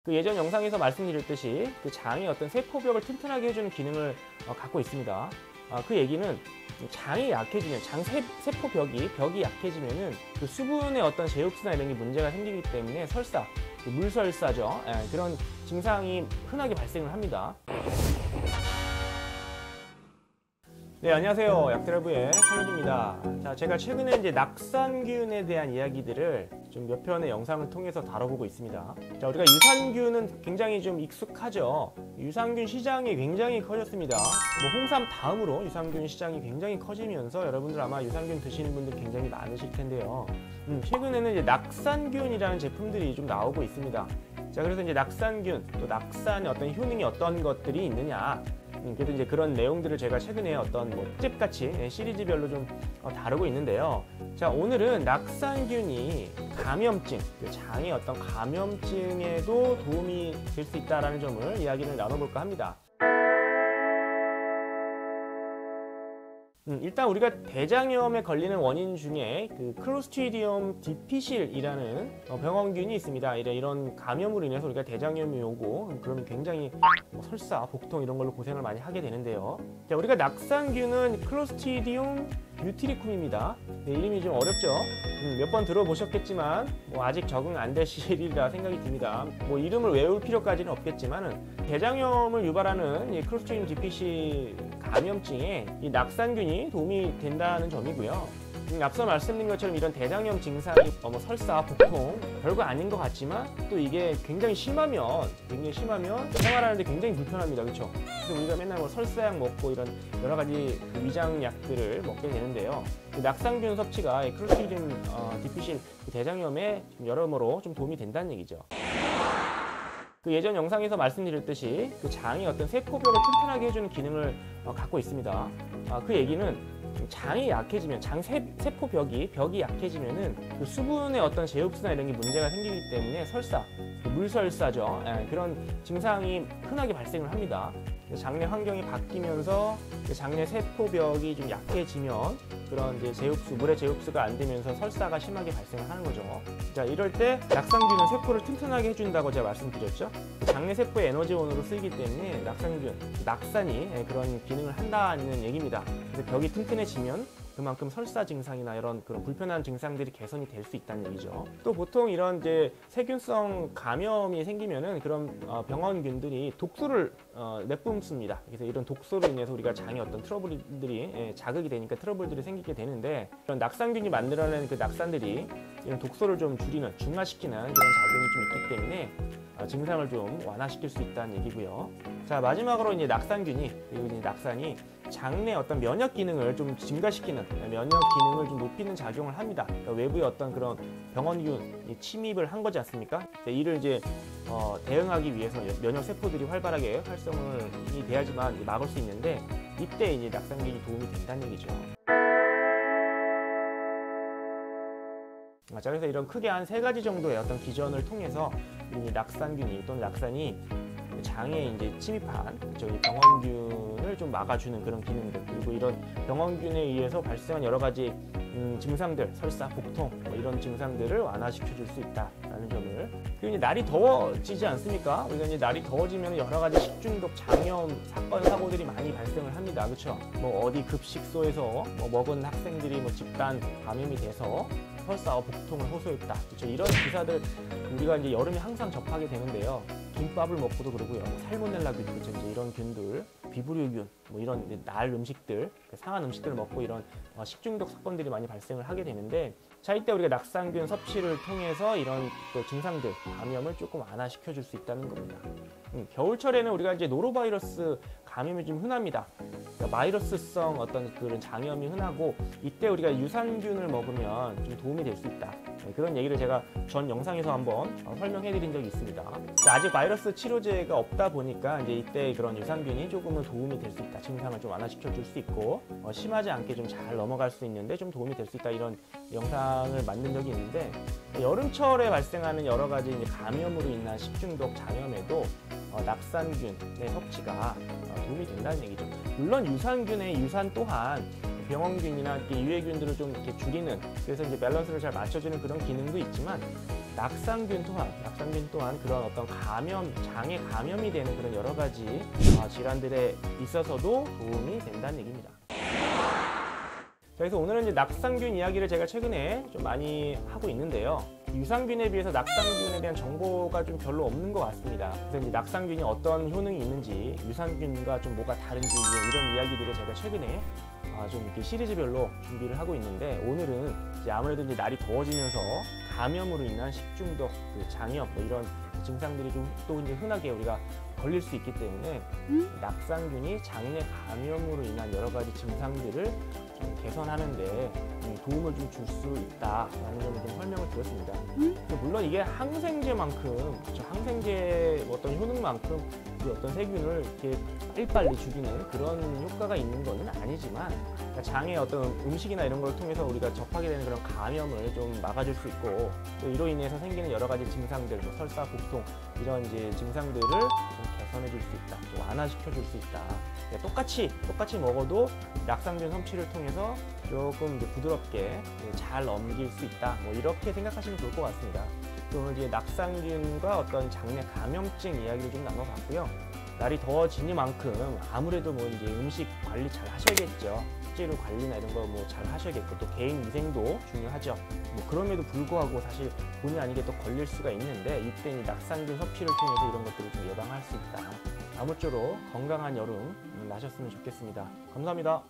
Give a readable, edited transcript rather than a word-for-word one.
예전 영상에서 말씀드렸듯이 장의 어떤 세포벽을 튼튼하게 해주는 기능을 갖고 있습니다. 그 얘기는 장이 약해지면, 벽이 약해지면은 그 수분의 어떤 제흡수나 이런 게 문제가 생기기 때문에 설사, 물설사죠. 그런 증상이 흔하게 발생을 합니다. 네, 안녕하세요. 약드라이브의 칼로입니다. 자, 제가 최근에 이제 낙산균에 대한 이야기들을 좀 몇 편의 영상을 통해서 다뤄보고 있습니다. 자, 우리가 유산균은 굉장히 좀 익숙하죠. 유산균 시장이 굉장히 커졌습니다. 홍삼 다음으로 유산균 시장이 굉장히 커지면서 여러분들 아마 유산균 드시는 분들 굉장히 많으실 텐데요. 최근에는 이제 낙산균이라는 제품들이 좀 나오고 있습니다. 자, 그래서 이제 낙산균, 또 낙산의 어떤 효능이 어떤 것들이 있느냐. 그래서 이제 그런 내용들을 제가 최근에 어떤 특집같이 시리즈별로 좀 다루고 있는데요. 자, 오늘은 낙산균이 감염증, 장의 어떤 감염증에도 도움이 될 수 있다는 점을 이야기를 나눠볼까 합니다. 일단 우리가 대장염에 걸리는 원인 중에 클로스트리디움 디피실이라는 병원균이 있습니다. 이런 감염으로 인해서 우리가 대장염이 오고 그러면 굉장히 설사, 복통 이런 걸로 고생을 많이 하게 되는데요. 자, 우리가 낙산균은 클로스트리디움 뷰티리쿰입니다. 이름이 좀 어렵죠? 몇 번 들어보셨겠지만 아직 적응 안 되시리라 생각이 듭니다. 이름을 외울 필요까지는 없겠지만 대장염을 유발하는 이 클로스트리디움 디피실 감염증에 이 낙산균이 도움이 된다는 점이고요. 앞서 말씀드린 것처럼 이런 대장염 증상이 설사, 복통 별거 아닌 것 같지만 또 이게 굉장히 심하면 생활하는데 굉장히 불편합니다. 그렇죠? 그래서 우리가 맨날 설사약 먹고 이런 여러 가지 위장약들을 먹게 되는데요. 낙산균 섭취가 클로스트리디움 디피실 대장염에 여러모로 좀 도움이 된다는 얘기죠. 예전 영상에서 말씀드렸듯이 장의 어떤 세포벽을 튼튼하게 해주는 기능을 갖고 있습니다. 그 얘기는 장이 약해지면, 세포벽이 약해지면은 그 수분의 어떤 제흡수나 이런 게 문제가 생기기 때문에 설사, 물설사죠. 그런 증상이 흔하게 발생을 합니다. 장내 환경이 바뀌면서 장내 세포벽이 좀 약해지면 그런 이제 물의 제흡수가 안 되면서 설사가 심하게 발생을 하는 거죠. 자, 이럴 때 낙산균은 세포를 튼튼하게 해준다고 제가 말씀드렸죠. 장내 세포의 에너지원으로 쓰이기 때문에 낙산이 그런 기능을 한다는 얘기입니다. 그래서 벽이 튼튼해지면 그만큼 설사 증상이나 이런 그런 불편한 증상들이 개선이 될 수 있다는 얘기죠. 또 보통 이런 이제 세균성 감염이 생기면은 그런 병원균들이 독소를 내뿜습니다. 그래서 이런 독소로 인해서 우리가 장에 어떤 트러블들이 자극이 되니까 트러블들이 생기게 되는데, 이런 낙산균이 만들어낸 그 낙산들이 이런 독소를 좀 줄이는, 중화시키는 그런 작용이 좀 있기 때문에 증상을 좀 완화시킬 수 있다는 얘기고요. 자, 마지막으로 이제 낙산이 장내 어떤 면역 기능을 좀 증가시키는, 면역 기능을 좀 높이는 작용을 합니다. 그러니까 외부의 어떤 그런 병원균 침입을 한 거지 않습니까? 이를 이제 대응하기 위해서 면역 세포들이 활발하게 활성이 돼야지만 막을 수 있는데, 이때 이제 낙산균이 도움이 된다는 얘기죠. 자, 그래서 이런 크게 한 3가지 정도의 어떤 기전을 통해서 이 낙산균이 또는 낙산이 장에 이제 침입한 병원균을 좀 막아주는 그런 기능들, 그리고 이런 병원균에 의해서 발생한 여러 가지 증상들, 설사, 복통 이런 증상들을 완화시켜줄 수 있다라는 점을. 그리고 이제 날이 더워지지 않습니까? 우리가 이제 날이 더워지면 여러 가지 식중독, 장염 사고들이 많이 발생을 합니다. 그렇죠? 어디 급식소에서 먹은 학생들이 집단 감염이 돼서 설사와 복통을 호소했다. 그렇죠? 이런 기사들 우리가 이제 여름에 항상 접하게 되는데요. 김밥을 먹고도 그러고요. 살모넬라균, 그렇죠? 이제 이런 균들, 비브리오균, 이런 날 음식들, 상한 음식들을 먹고 이런 식중독 사건들이 많이 발생을 하게 되는데, 자, 이때 우리가 낙산균 섭취를 통해서 이런 또 증상들, 감염을 조금 완화시켜 줄 수 있다는 겁니다. 겨울철에는 우리가 이제 노로바이러스 감염이 좀 흔합니다. 그러니까 바이러스성 어떤 그런 장염이 흔하고, 이때 우리가 유산균을 먹으면 좀 도움이 될 수 있다. 그런 얘기를 제가 전 영상에서 한번 설명해 드린 적이 있습니다. 아직 바이러스 치료제가 없다 보니까 이제 이때 그런 유산균이 조금은 도움이 될 수 있다. 증상을 좀 완화시켜 줄 수 있고, 심하지 않게 좀 잘 넘어갈 수 있는데 좀 도움이 될 수 있다. 이런 영상을 만든 적이 있는데, 여름철에 발생하는 여러 가지 이제 감염으로 인한 식중독, 장염에도 낙산균의 섭취가 도움이 된다는 얘기죠. 물론 유산 또한 병원균이나 유해균들을 좀 이렇게 줄이는, 그래서 이제 밸런스를 잘 맞춰주는 그런 기능도 있지만, 낙상균 또한 그런 어떤 장에 감염이 되는 그런 여러 가지 질환들에 있어서도 도움이 된다는 얘기입니다. 그래서 오늘은 이제 낙상균 이야기를 제가 최근에 좀 많이 하고 있는데요. 유산균에 비해서 낙상균에 대한 정보가 좀 별로 없는 것 같습니다. 그래서 이제 낙상균이 어떤 효능이 있는지, 유산균과 좀 뭐가 다른지 이런 이야기들을 제가 최근에 좀 이렇게 시리즈별로 준비를 하고 있는데, 오늘은 이제 아무래도 이제 날이 더워지면서 감염으로 인한 식중독, 장염 이런 증상들이 좀 또 이제 흔하게 우리가 걸릴 수 있기 때문에 낙상균이 장내 감염으로 인한 여러 가지 증상들을 좀 개선하는데 도움을 좀 줄 수 있다라는 점을 좀 설명을 드렸습니다. 물론 이게 항생제만큼, 항생제 어떤 효능만큼 그 어떤 세균을 이렇게 빨리빨리 죽이는 그런 효과가 있는 것은 아니지만, 그러니까 장의 어떤 음식이나 이런 걸 통해서 우리가 접하게 되는 그런 감염을 좀 막아줄 수 있고, 또 이로 인해서 생기는 여러 가지 증상들, 뭐 설사, 복통 이런 이제 증상들을 좀 개선해 줄 수 있다, 또 완화시켜 줄 수 있다. 그러니까 똑같이 먹어도 낙상균 섭취를 통해서 조금 이제 부드럽게 잘 넘길 수 있다. 뭐 이렇게 생각하시면 좋을 것 같습니다. 오늘 이제 낙상균과 어떤 장내 감염증 이야기를 좀 나눠봤고요. 날이 더워지니만큼 아무래도 뭐 이제 음식 관리 잘 하셔야겠죠. 식재료 관리나 이런 거 뭐 잘 하셔야겠고, 또 개인 위생도 중요하죠. 뭐 그럼에도 불구하고 사실 본의 아니게 또 걸릴 수가 있는데, 이때 이 낙상균 섭취를 통해서 이런 것들을 좀 예방할 수 있다. 아무쪼록 건강한 여름 나셨으면 좋겠습니다. 감사합니다.